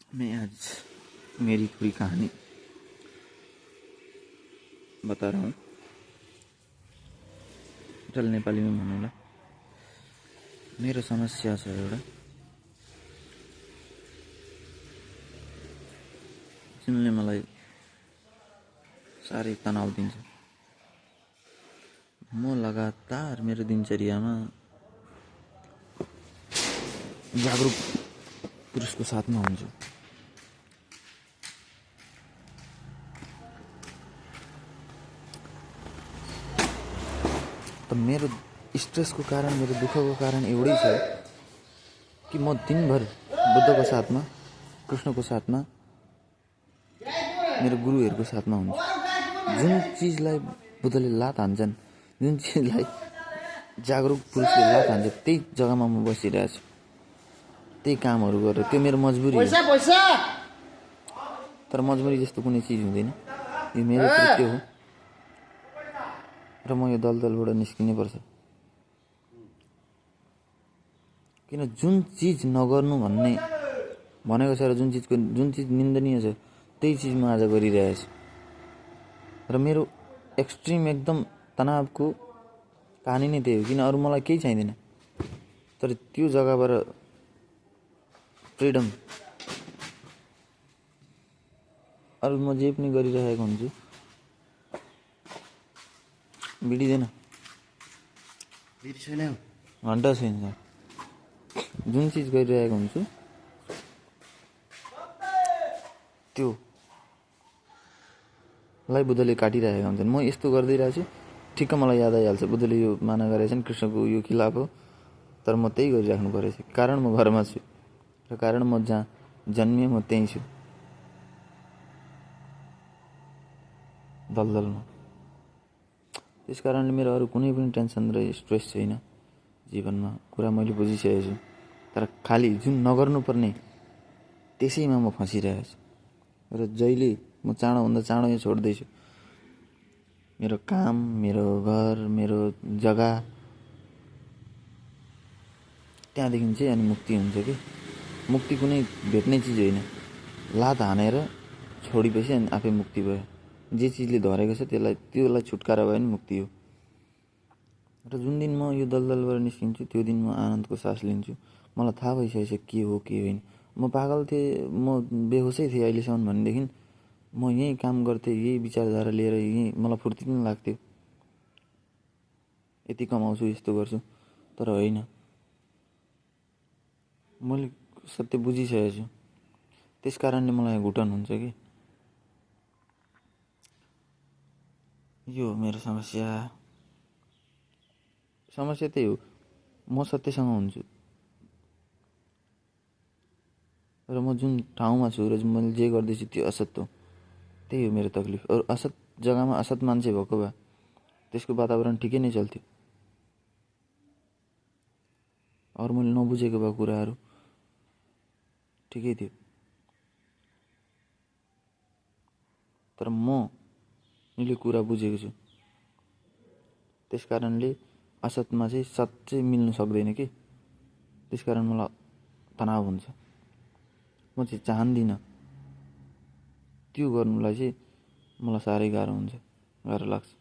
मैं आज मेरी पूरी कहानी बता रहा हूँ। चल नेपाली में भनौँला। मेरो समस्या छ एउटा, जुनले मलाई साह्रै तनाव दिन्छ। म लगातार मेरो दिनचर्यामा जागरुक पुरुषको साथमा हुन्छु। त मेरो स्ट्रेसको कारण, मेरो दुःखको कारण एउटै छ कि म दिनभर बुद्धको साथमा, कृष्णको साथमा, मेरो गुरुहरूको साथमा हुन्छु। जुन चिजलाई बुद्धले लात हान्छन्, जुन चिजलाई जागरुक पुरुषले लात हान्छ, त्यही जग्गामा म बसिरहेको छु, त्यही कामहरू गरेर। त्यो मेरो मजबुरी हो। तर मजबुरी जस्तो कुनै चिज हुँदैन, यो मेरो कृत्य हो र म यो दलदलबाट निस्किनै पर्छ। किन जुन चिज नगर्नु भन्ने भनेको छ र जुन चिज निन्दनीय छ, त्यही चिज म आज गरिरहेको छु। र मेरो एक्सट्रिम एकदम तनावको कहानी नै त्यही हो। किन अरू मलाई केही चाहिँदैन, तर त्यो जग्गाबाट फ्रिडम, अरू म जे पनि गरिरहेको हुन्छु, बिडिँदैन, घन्टा छैन। जुन चिज गरिरहेको हुन्छु त्यो लाई बुद्धले काटिरहेका हुन्छन्। म यस्तो गरिदिरहेको छु, ठिक्क मलाई याद आइहाल्छ, बुद्धले यो माना गरेछन्, कृष्णको यो खिलाफ हो, तर म त्यही गरिराख्नु परेछ। कारण म घरमा छु र कारण म जहाँ जन्मिएँ म त्यहीँ छु, दलदलमा। त्यस कारणले मेरो अरू कुनै पनि टेन्सन र स्ट्रेस छैन जीवनमा। कुरा मैले बुझिसकेको छु, तर खालि जुन नगर्नुपर्ने त्यसैमा म फँसिरहेको छु। र जहिले म चाँडोभन्दा चाँडो यो छोड्दैछु, मेरो काम, मेरो घर, मेरो जग्गा, त्यहाँदेखि चाहिँ अनि मुक्ति हुन्छ कि। मुक्ति कुनै भेट्ने चिज होइन, लात हानेर छोडेपछि अनि आफै मुक्ति भयो। जे चिजले धरेको छ त्यसलाई छुटकारा भयो भने मुक्ति हो। र जुन दिन म यो दलदलबाट निस्किन्छु, त्यो दिन म आनन्दको सास लिन्छु। मलाई थाहा भइसकेको छ के हो के होइन। म पागल थिएँ, म बेहोसै थिएँ अहिलेसम्म भनेदेखि म यहीँ काम गर्थेँ, यही विचारधारा लिएर यहीँ मलाई फुर्ती पनि लाग्थ्यो, यति कमाउँछु, यस्तो गर्छु। तर होइन, मैले सत्य बुझिसकेको छु। त्यस कारणले मलाई घुटन हुन्छ कि। यो हो मेरो समस्या त्यही हो। म सत्यसँग हुन्छु र म जुन ठाउँमा छु र मैले जे गर्दैछु त्यो असत्य हो। त्यही हो मेरो तकलिफ। अरू असत जग्गामा असत मान्छे भएको भए त्यसको वातावरण ठिकै नै चल्थ्यो। अरू मैले नबुझेको भए कुराहरू ठिकै थियो। तर मैले कुरा बुझेको छु, त्यस कारणले असतमा चाहिँ सत चाहिँ मिल्नु सक्दैन कि। त्यस कारण मलाई तनाव हुन्छ। म चाहिँ चाहन्दिनँ, त्यो गर्नुलाई चाहिँ मलाई साह्रै गाह्रो लाग्छ।